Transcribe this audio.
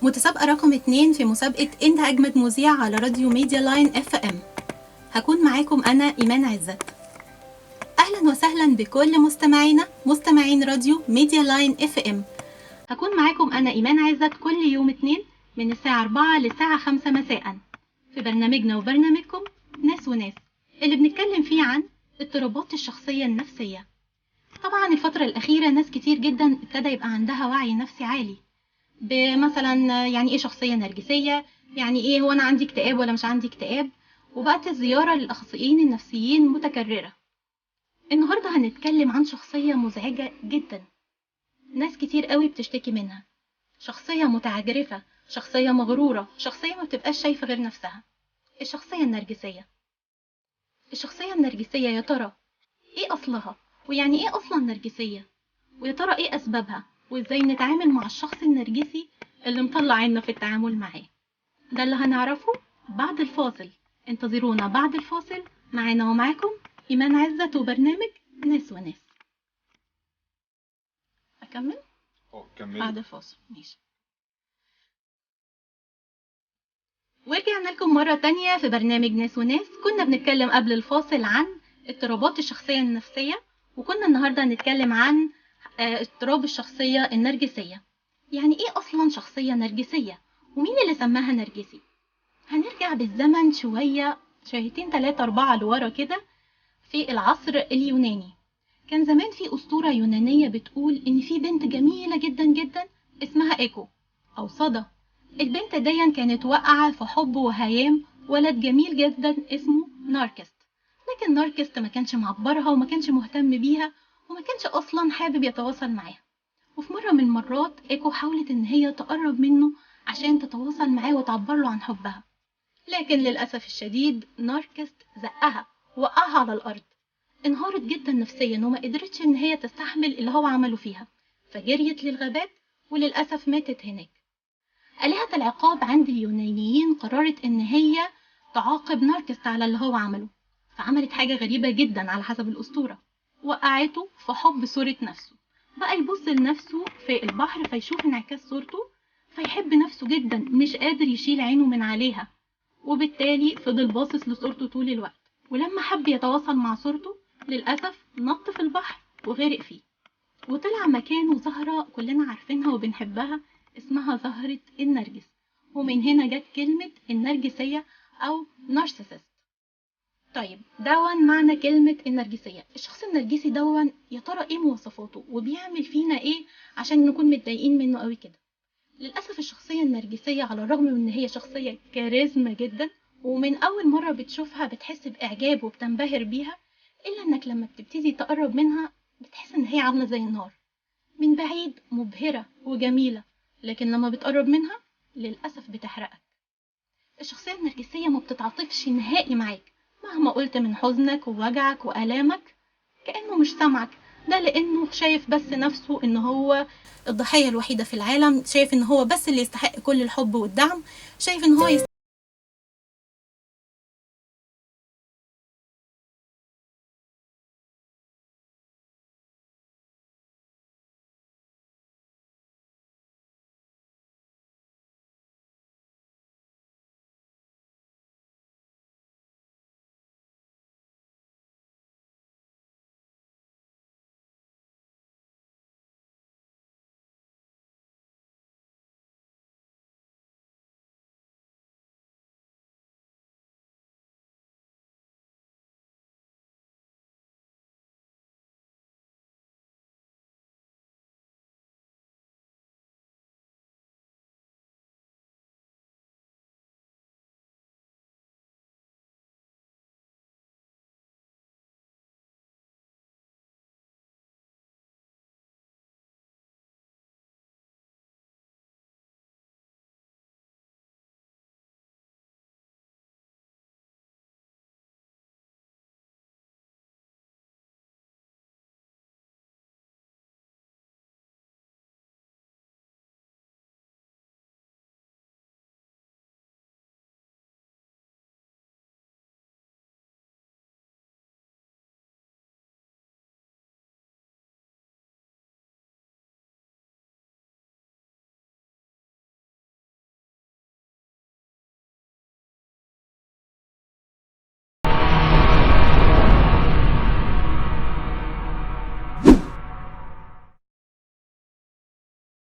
متسابقة رقم 2 في مسابقة انت اجمد مذيع على راديو ميديا لاين FM. هكون معاكم انا ايمان عزت. اهلا وسهلا بكل مستمعين راديو ميديا لاين FM. هكون معاكم انا ايمان عزت كل يوم 2 من الساعة 4 للساعة 5 مساء في برنامجنا وبرنامجكم ناس وناس، اللي بنتكلم فيه عن اضطرابات الشخصية النفسية. طبعا الفترة الأخيرة ناس كتير جدا ابتدى يبقى عندها وعي نفسي عالي، بمثلا يعني ايه شخصية نرجسية، يعني ايه هو انا عندي اكتئاب ولا مش عندي اكتئاب، وبقت الزيارة للأخصائيين النفسيين متكررة. النهاردة هنتكلم عن شخصية مزعجة جدا، ناس كتير قوي بتشتكي منها. شخصية متعجرفة، شخصية مغرورة، شخصية ما بتبقاش شايفة غير نفسها. الشخصية النرجسية. الشخصية النرجسية يا ترى ايه أصلها؟ ويعني ايه أصلا نرجسية؟ ويا ترى ايه أسبابها؟ وازاي نتعامل مع الشخص النرجسي اللي مطلع عنا في التعامل معاه؟ ده اللي هنعرفه بعد الفاصل. انتظرونا بعد الفاصل، معانا ومعاكم إيمان عزت وبرنامج ناس وناس. أكمل؟ كمل. بعد الفاصل ماشي. ورجعنا لكم مرة تانية في برنامج ناس وناس. كنا بنتكلم قبل الفاصل عن اضطرابات الشخصية النفسية، وكنا النهاردة هنتكلم عن اضطراب الشخصية النرجسية. يعني ايه أصلا شخصية نرجسية؟ ومين اللي سماها نرجسي؟ هنرجع بالزمن شوية، شويتين 3 4 لورا كده، في العصر اليوناني. كان زمان في أسطورة يونانية بتقول إن في بنت جميلة جدا جدا اسمها إيكو أو صدى. البنت دي كانت واقعة في حب وهيام ولد جميل جدا اسمه ناركست، لكن ناركست ما كانش معبرها وما كانش مهتم بيها وما كانش أصلا حابب يتواصل معاها. وفي مرة من المرات إيكو حاولت إن هي تقرب منه عشان تتواصل معاه وتعبر له عن حبها، لكن للأسف الشديد ناركست زقها ووقعها على الأرض. انهارت جدا نفسيا وما قدرتش ان هي تستحمل اللي هو عمله فيها، فجريت للغابات وللأسف ماتت هناك. آلهة العقاب عند اليونانيين قررت ان هي تعاقب ناركست على اللي هو عمله، فعملت حاجة غريبة جدا على حسب الأسطورة، وقعته في حب صورة نفسه. بقى يبص لنفسه في البحر فيشوف انعكاس صورته، فيحب نفسه جدا مش قادر يشيل عينه من عليها، وبالتالي فضل باصص لصورته طول الوقت. ولما حب يتواصل مع صورته للأسف نط في البحر وغرق فيه، وطلع مكانه زهرة كلنا عارفينها وبنحبها اسمها زهرة النرجس، ومن هنا جت كلمة النرجسية أو نارسيسست. طيب دون معنى كلمة النرجسية. الشخص النرجسي دون يا ترى ايه مواصفاته وبيعمل فينا ايه عشان نكون متضايقين منه قوي كده؟ للأسف الشخصية النرجسية على الرغم من إن هي شخصية كاريزما جدا ومن أول مرة بتشوفها بتحس بإعجاب وبتنبهر بيها، إلا إنك لما بتبتدي تقرب منها بتحس إن هي عاملة زي النار، من بعيد مبهرة وجميلة، لكن لما بتقرب منها للأسف بتحرقك. الشخصية النرجسية ما بتتعاطفش نهائي معاك مهما قلت من حزنك ووجعك وآلامك، كأنه مش سامعك. ده لأنه شايف بس نفسه إن هو الضحية الوحيدة في العالم، شايف إن هو بس اللي يستحق كل الحب والدعم، شايف إن هو